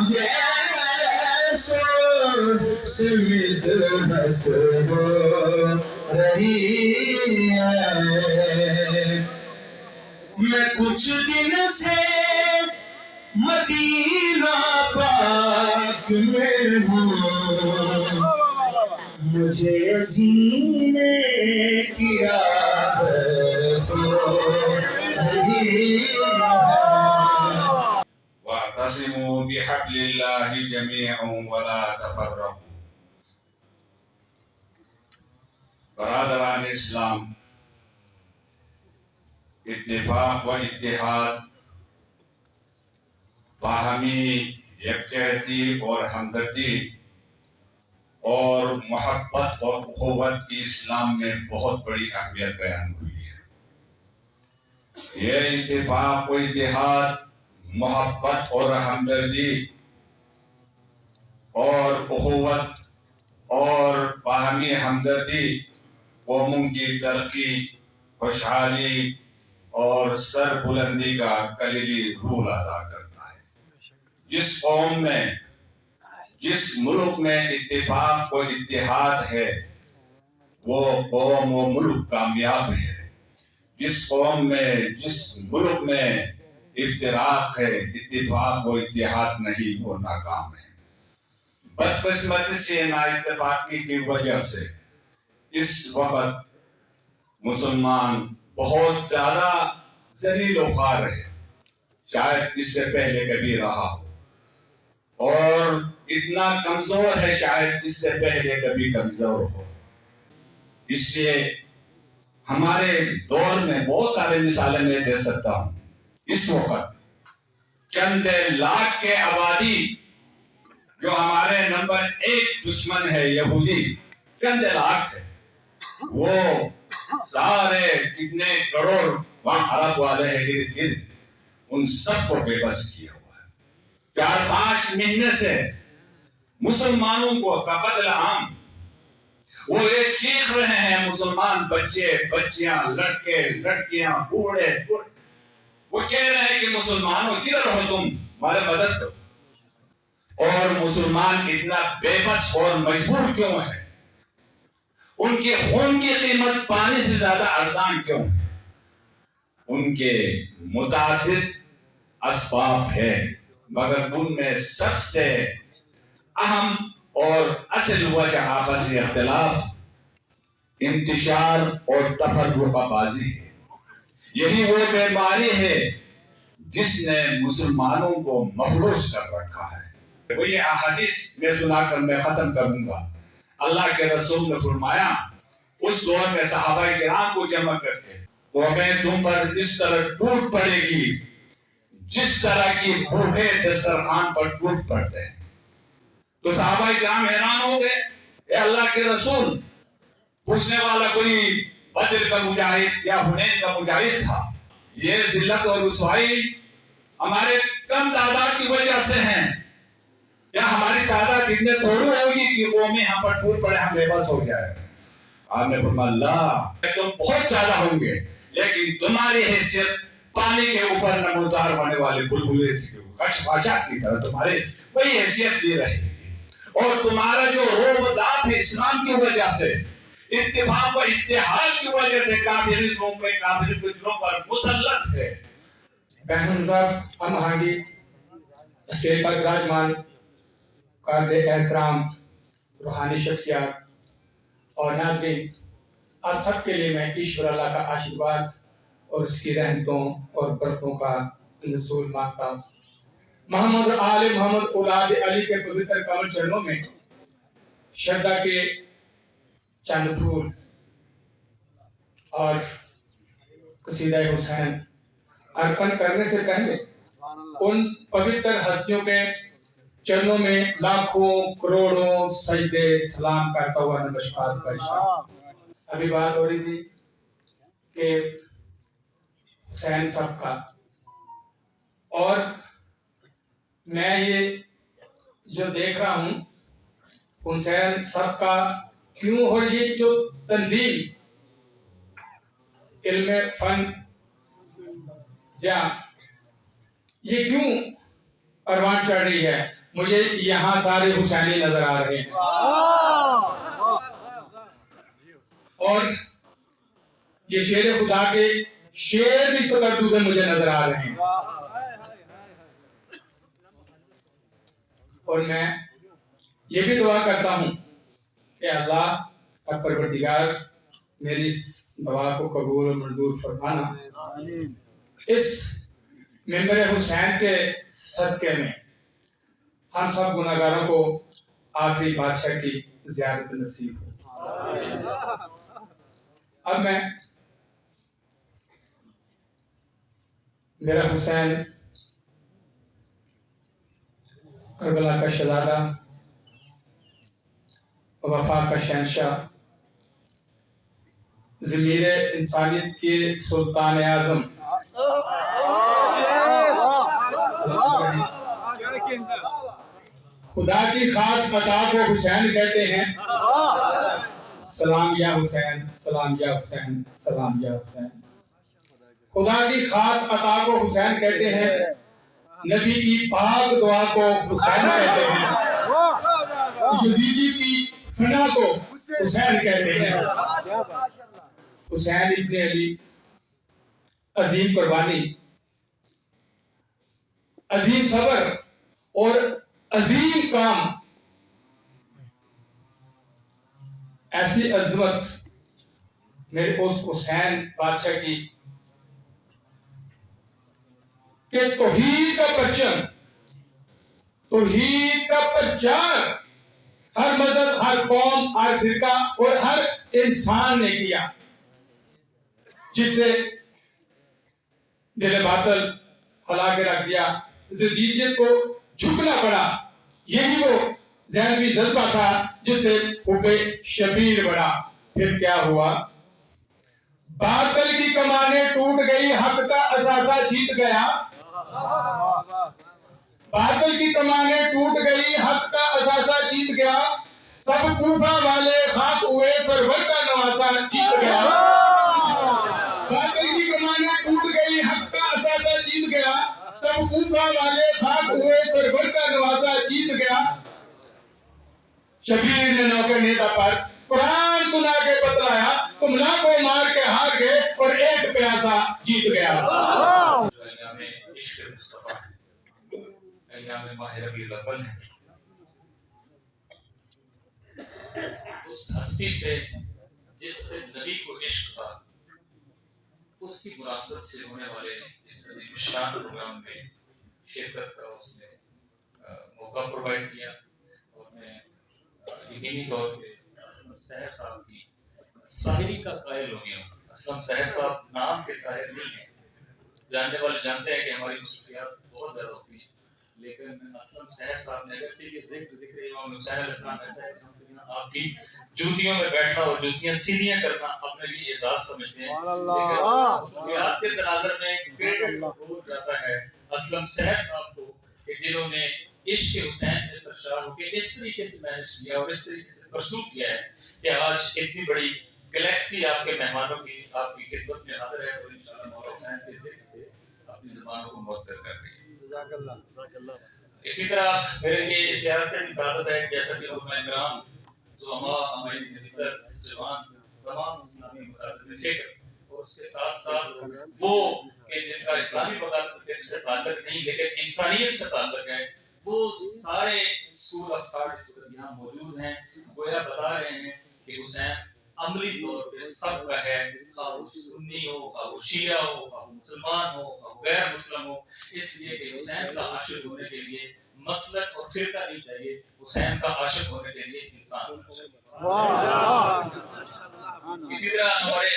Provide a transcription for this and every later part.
جیسو سے مدحت ہو رہی ہے، میں کچھ دن سے مدینہ پاک میں ہوں، مجھے جینے کی عادت ہو رہی ہے۔ واعتصموا بحبل اللہ جميعا ولا تفرقوا۔ برادران اسلام، اتفاق و اتحاد، باہمی یکجہتی اور ہمدردی اور محبت اور اخوت کی اسلام میں بہت بڑی اہمیت بیان ہوئی ہے۔ یہ اتفاق و اتحاد، محبت اور ہمدردی اور اخوت اور باہمی ہمدردی قوموں کی ترقی، خوشحالی اور سر بلندی کا کلیدی رول ادا کرتا ہے۔ جس قوم میں، جس ملک میں اتفاق و اتحاد ہے وہ قوم و ملک کامیاب ہے۔ جس قوم میں، جس ملک میں افتراق ہے، اتفاق و اتحاد نہیں، وہ ناکام ہے۔ بدقسمتی سے نا اتفاقی کی وجہ سے اس وقت مسلمان بہت زیادہ ذلیل و خوار ہے، شاید اس سے پہلے کبھی رہا ہو، اور اتنا کمزور ہے شاید اس سے پہلے کبھی کمزور ہو۔ اس لیے ہمارے دور میں بہت سارے مثالیں میں دے سکتا ہوں۔ اس وقت چند لاکھ کے آبادی جو ہمارے نمبر 1 دشمن ہے یہودی، چند لاکھ ہے، وہ سارے کتنے کروڑ وہاں عرب والے ہیں ارد گرد، ان سب کو بے بس کیا ہوا ہے۔ 4-5 مہینے سے مسلمانوں کو کا قتل عام، وہ یہ چیخ رہے ہیں مسلمان بچے، بچیاں، لڑکے، لڑکیاں، بوڑھے، وہ کہہ رہے ہیں کہ مسلمانوں کدھر ہو تم، ہمارے مدد کرو۔ اور مسلمان اتنا بے بس اور مجبور کیوں ہے؟ ان کے خون کی قیمت پانی سے زیادہ ارزان کیوں ہے؟ ان کے متعدد اسباب ہے، مگر ان میں سب سے اہم اور اصل وجہ آپسی اختلاف، انتشار اور تفرقہ بازی ہے۔ یہی وہ بیماری ہے جس نے مسلمانوں کو مفلوج کر رکھا ہے۔ وہ یہ احادیث میں سنا کر میں ختم کروں گا۔ اللہ کے رسول نے فرمایا اس دور میں صحابہ کرام کو جمع کر کے، قومیں تم پر اس طرح ٹوٹ پڑے گی جس طرح کی بوڑھے دسترخوان پر ٹوٹ پڑتے ہیں۔ تو صحابہ کرام حیران ہو گئے، اے اللہ کے رسول، پوچھنے والا کوئی بدر کا مجاہد یا حنین کا مجاہد تھا، یہ ذلت اور رسوائی ہمارے کم تعداد کی وجہ سے ہیں، یا ہماری تعداد اتنے تھوڑی ہوگی کہ قومیں ہم پر ٹوٹ پڑے، ہم بے بس ہو جائے؟ آپ نے فرمایا اللہ، تم بہت زیادہ ہوں گے لیکن تمہاری حیثیت پانی کے اوپر نمودار ہونے والے بلبلے سے خشخاشات کی طرح تمہاری وہی حیثیت دی رہے گی، اور تمہارا جو روب داب ہے اسلام کی وجہ سے، اتفاق و اتحاد کی وجہ سے کافری کے دلوں پر مسلط ہے۔ بہن صاحب، ہم آگے اسٹیج پر براجمان قابل احترام روحانی شخصیات اور ناظرین، آپ سب کے لیے میں ایشور اللہ کا آشیرواد اور اس کی رحمتوں اور برکتوں کا نزول مانگتا ہوں۔ محمد آل محمد اولاد علی کے پوتر کمل چرنوں میں شردا کے چند پھول اور قصیدہ حسین ارپن کرنے سے پہلے ان پوتر ہستیوں کے چرنوں میں لاکھوں کروڑوں سجدے سلام کرتا ہوا نمسکار پیش۔ ابھی بات ہو رہی تھی کہ حسین صاحب کا، اور میں یہ جو دیکھ رہا ہوں حسین صاحب کا کیوں، اور یہ جو تنظیم علم فن جا، یہ کیوں پروان چڑھ رہی ہے. مجھے یہاں سارے حسینی نظر آ رہے ہیں اور یہ شیر خدا کے شیر بھی سکردو میں مجھے نظر آ رہے ہیں. اور میں یہ بھی دعا کرتا ہوں کہ اللہ اور پروردگار میری اس دعا کو قبول اور منظور فرمانا. اس ممبر حسین کے صدقے میں ہم سب گناہگاروں کو آخری بادشاہ کی زیارت نصیب ہو. اب میں میرا حسین کربلا کا شہزادہ، وفا کا شہنشاہ، ضمیر انسانیت کے سلطان اعظم، خدا کی خاص عطا کو حسین کہتے ہیں. سلام یا حسین، سلام یا حسین، سلام یا حسین. خدا کی خاص عطا کو حسین کہتے ہیں. نبی کی پاک دعا کو حسین کہتے ہیں. یزیدی کی فنا کو حسین کہتے ہیں. حسین ابن علی عظیم قربانی، عظیم صبر اور عظیم کام. ایسی عظمت میرے اس حسین بادشاہ کی کہ توحید کا پرچم، توحید کا پرچار ہر مذہب، ہر قوم، ہر فرقہ اور ہر انسان نے کیا، جس سے دل باطل ہلا کے رکھ دیا، زدیت کو جھکنا پڑا. یہی وہ ذہنی جذبہ تھا جس سے حب شبیر بڑھا. پھر کیا ہوا؟ باطل کی کمانیں ٹوٹ گئی، حق کا اثاثہ جیت گیا. باطل کی کمانیں ٹوٹ گئی، حق کا اثاثہ جیت گیا. سب کوفہ والے خاک ہوئے، سرور کا نواسہ جیت گیا. باطل کی کمانیں ٹوٹ گئی، حق کا اثاثہ جیت گیا. سب کوفہ والے خاک ہوئے، سرور کا نواسہ جیت گیا. شبیر نے نوکر نیتا پر قرآن سنا کے بتلایا، تم لاکھوں مار کے ہار گئے اور ایک پیاسا جیت گیا. ایام عشق مصطفیٰ، ایام ماہ ربیع الاول ہے. اس ہستی سے جس سے نبی کو عشق تھا، اس کی مناسبت سے ہونے والے اس عظیم شان پروگرام میں شرکت کا اس نے موقع پرووائڈ کیا. اور میں یقینی طور پہ اسلم سحر صاحب کی شاعری کا قائل ہو گیا ہوں. اسلم سحر صاحب نام کے شاعر نہیں ہیں. جاننے والے جانتے ہیں کہ ہماری مصروفیات بہت زیادہ ہوتی ہیں، لیکن اسلم سحر صاحب نے اگر یہ ذکر امام حسین علیہ السلام ایسا ہے کہ آپ کی جوتیوں میں بیٹھنا اور جوتیاں سیدھیاں کرنا اپنے لیے اعزاز سمجھتے ہیں، لیکن مصروفیات کے تناظر میں کریڈٹ ہو جاتا ہے اسلم سحر صاحب کو کہ جنہوں نے عشق حسین میں سرشار ہو کے اس طریقے سے مینج کیا اور اس طریقے سے پرسو کیا ہے کہ آج اتنی بڑی گلیکسی آپ کے مہمانوں کی آپ کی خدمت میں حاضر ہے اور انشاءاللہ مولا حسین کے ذکر سے اپنی زبانوں کو معطر کر رہی ہے. اسی طرح میرے لیے اس لحاظ سے بھی سعادت ہے جیسا کہ علماء کرام، زعماء، عمائد ملت، جوان، تمام اسلامی مکاتب فکر اور اس کے ساتھ ساتھ وہ کہ جن کا اسلامی مکاتب فکر سے تعلق نہیں لیکن انسانیت سے تعلق ہے، وہ سارے اسکول آف تھاٹ اس وقت یہاں موجود ہیں. گویا بتا رہے ہیں کہ حسین عملی طور پہ سب کا ہے، خواہ وہ سنی ہو، خواہ وہ شیعہ ہو، خواہ وہ مسلمان ہو، خواہ وہ غیر مسلم ہو. اس لیے کہ حسین کا عاشق ہونے کے لیے مسلک اور فرقہ نہیں چاہیے، حسین کا عاشق ہونے کے لیے انسان ہونا چاہیے. اسی طرح ہمارے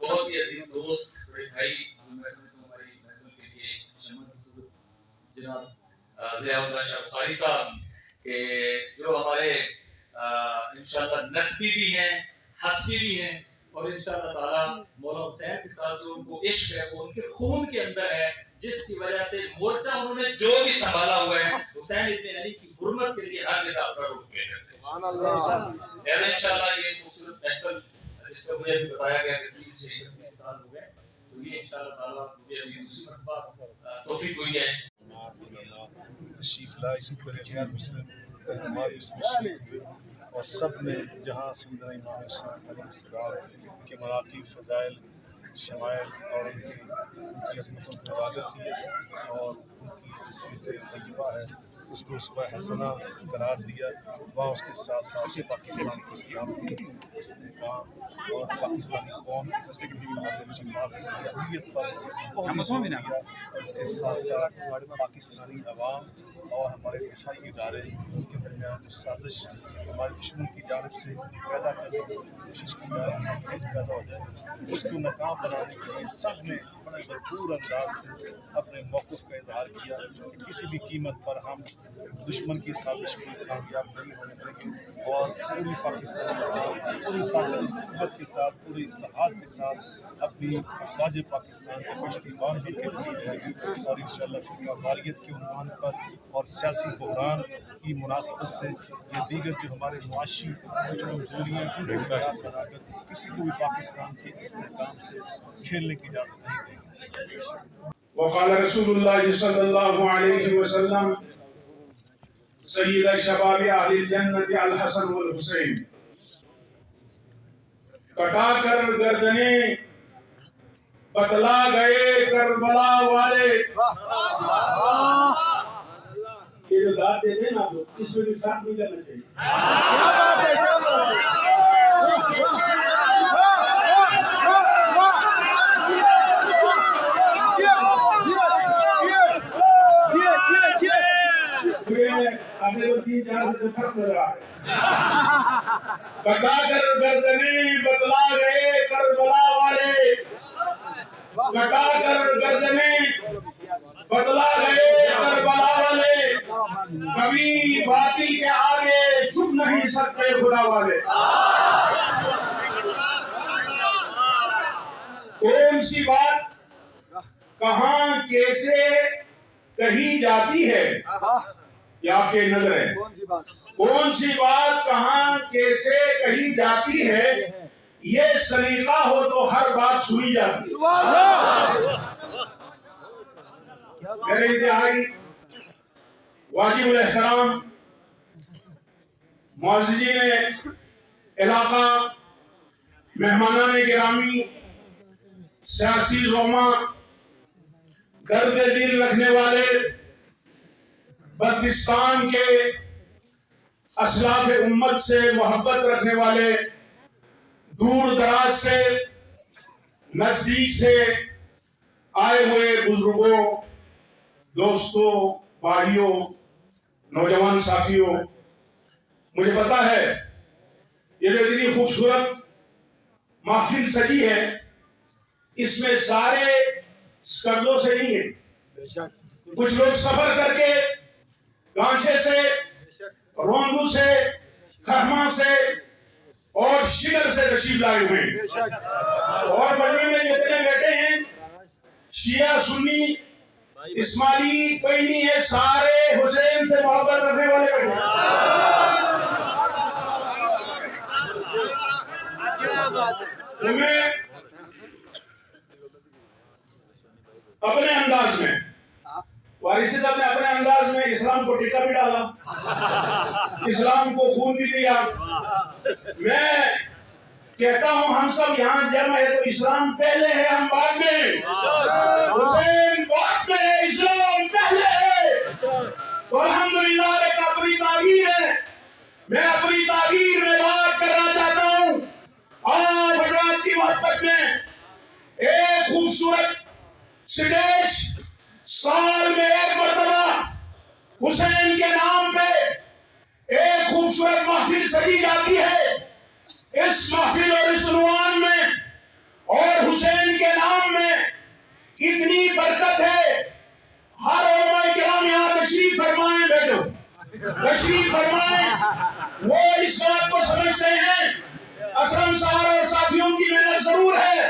بہت ہی عزیز دوست، بڑے بھائی، میں سمجھتا ہوں ہماری محفل کے لیے شمد جناب ضیاء اللہ شاہ بخاری صاحب کہ جو ہمارے انشاءاللہ نسبی بھی ہیں، حسبی بھی ہیں، اور انشاءاللہ تعالی مولا حسین کے ساتھ جو ان کو عشق ہے وہ ان کے خون کے اندر ہے، جس کی وجہ سے مورچہ انہوں نے جو بھی سنبھالا ہوا ہے حسین ابن علی کی حرمت کے لیے ہر جگہ اپنا رخ کیا کرتے ہیں. سبحان اللہ. انشاءاللہ یہ خوبصورت محفل جس کا مجھے ابھی بتایا گیا کہ 30 سے 31 سال ہو گئے، تو یہ انشاءاللہ تعالی مجھے ابھی دوسری مرتبہ توفیق ہوئی ہے. تشریف لائے، اسی طرح غیر مسلم رہنما بھی اس میں شریک ہوئے، اور سب نے جہاں سیدنا امام حسین علیہ السلام کے مراقب، فضائل، شمائل اور ان کی عظمتوں کو اجاگر کیے، اور ان کی جو سیرت طیبہ ہے اس کو اسوہ حسنہ قرار دیا، وہاں اس کے ساتھ ساتھ پاکستان کی سلامتی، استحکام اور پاکستانی قوم کی اس کی اہمیت پر بہت زور دیا، اور اس کے ساتھ ساتھ پاکستانی عوام اور ہمارے دفاعی ادارے ان کے درمیان جو سازش ہمارے دشمن کی جانب سے پیدا کرنے کی کوشش کی جا رہی ہے پیدا ہو جائے، اس کو ناکام بنانے کے لیے سب نے بڑے بھرپور انداز سے اپنے موقف کا اظہار کیا کہ کسی بھی قیمت پر ہم دشمن کی سازش کو کامیاب نہیں ہونے دیں گے، اور پوری پاکستانی عوام پوری طاقت قوت کے ساتھ، پوری اتحاد کے ساتھ اپنی افواج پاکستان کے پشتیبان بن کے کھڑی جائے گی، اور انشاءاللہ فرقہ واریت کے عنوان پر اور سیاسی بحران کی مناسبت سے یہ دیگر جو ہمارے معاشی کچھ کمزوریاں ان کو بنیاد بنا کر کسی کو بھی پاکستان کے استحکام سے کھیلنے کی اجازت نہیں دیں گے۔ وقال رسول اللہ صلی اللہ علیہ وسلم سید شباب اہل الجنت الحسن والحسین، کٹا کر گردنیں بتلا گئے کربلا والے۔ یہ جو داد دیتے ہیں نا آپ لوگ، اس میں بھی فرق نہیں کرنا چاہیے۔ کٹا کر گردنیں بتلا گئے کربلا والے، کٹا کر گردنیں بتلا گئے کربلا والے، کبھی باطل کے آگے چھپ نہیں سکتے خدا والے۔ کون سی بات کہاں کیسے کہی جاتی ہے یہ آپ کے نظر ہے؟ کون سی بات کہاں کیسے کہی جاتی ہے، یہ سلیقہ ہو تو ہر بات سنی جاتی ہے۔ میرے انتہائی واجب الاحترام معززین علاقہ، مہمانان گرامی، سیاسی زعما، درد دل رکھنے والے، بلتستان کے اسلاف امت سے محبت رکھنے والے، دور دراز سے نزدیک سے آئے ہوئے بزرگوں، دوستوں، بھائیوں، نوجوان ساتھیوں، مجھے پتا ہے یہ جو اتنی خوبصورت محفل سجی ہے اس میں سارے سکردوں سے نہیں ہیں، کچھ لوگ سفر کر کے گانچے سے، رونگو سے، کھرما سے اور شگر سے تشریف لائے ہوئے ہیں، اور بڑی میں جتنے بیٹھے ہیں شیعہ سنی اسماعیلی کوئی نہیں ہے، سارے حسین سے محبت رکھنے والے بیٹھے ہیں۔ اپنے انداز میں وارثی صاحب نے اپنے انداز میں اسلام کو ٹیکا بھی ڈالا، اسلام کو خون بھی دیا۔ میں کہتا ہوں ہم سب یہاں جمع ہے تو اسلام پہلے ہے، ہم بعد میں، حسین بعد میں ہے، اسلام پہلے ہے۔ تو الحمدللہ ایک اپنی تعبیر ہے، میں اپنی تعبیر میں بات کرنا چاہتا ہوں۔ آج حضرات کی محبت میں ایک خوبصورت سٹیج سال میں ایک مرتبہ حسین کے نام پہ ایک خوبصورت محفل سجی جاتی ہے۔ اس محفل اور اس عنوان میں اور حسین کے نام میں اتنی برکت ہے، ہر علماء کرام یہاں تشریف فرمائیں، بیٹھو تشریف فرمائیں، وہ اس بات کو سمجھتے ہیں اسلم صاحب اور ساتھیوں کی محنت ضرور ہے،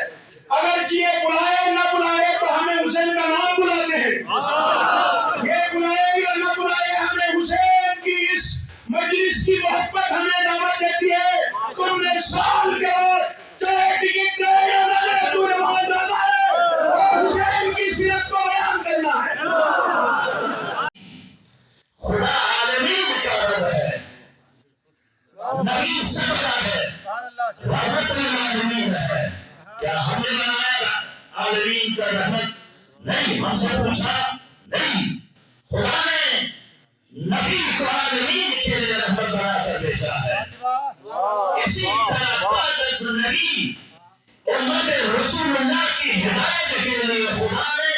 اگر یہ بلائے نہ بلائے تو ہمیں حسین کا نام بلاتے ہیں، یہ بلائے یا نہ بلائے ہمیں حسین کی اس مجلس کی محبت ہمیں دعوت دیتی ہے۔ تم نے سال کے بعد چاہے ٹکٹ دے یا نہ دے، تو نماز جانا ہے اور حسین کی سیرت کو بیان کرنا ہے۔ نہیں، ہم سے پوچھا نہیں، خدا نے نبی کو عالمین کے لیے رحمت بنا کر بھیجا ہے. اسی طرح پاکس نبی امت رسول اللہ کی ہدایت کے لیے خدا نے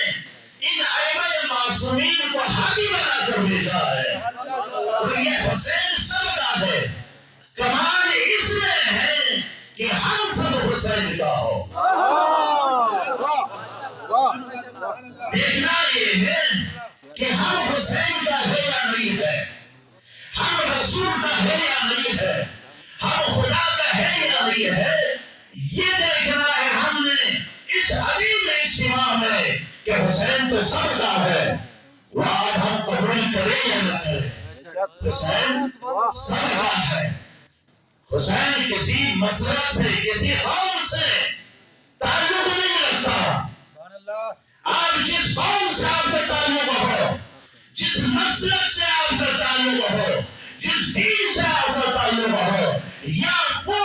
ان ائمہ معصومین کو ہادی بنا کر بھیجا ہے. اور یہ حسین سب کا ہے. کمال اس میں ہے کہ ہم سب حسین کا ہو. دیکھنا یہ ہے کہ ہم حسین کا ہے یا نہیں ہے، ہم رسول کا ہے یا نہیں ہے، ہم خدا کا ہے یا نہیں ہے. یہ دیکھنا ہے ہم نے اس عظیم اجتماع میں کہ حسین تو سب کا ہے. وہ آج ہم قبول کریں یا نہ کریں، حسین سب کا ہے. حسین کسی مسلک سے، کسی قوم سے تعلق نہیں رکھتا. آپ جس قوم سے آپ کا تعلق ہو، جس مسلک سے آپ کا تعلق ہو، جس دین سے آپ کا تعلق ہو، یا وہ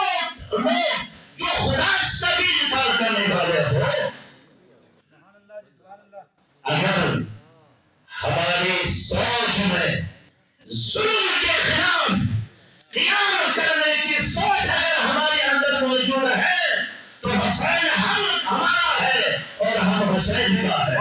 لوگ جو خدا سے بھی انکار کرنے والے ہو، اگر ہماری سوچ میں ظلم کے خلاف قیام کرنے کی سوچ اگر ہمارے اندر موجود ہے تو حسین ہمارا ہے اور ہم حسین کا ہے.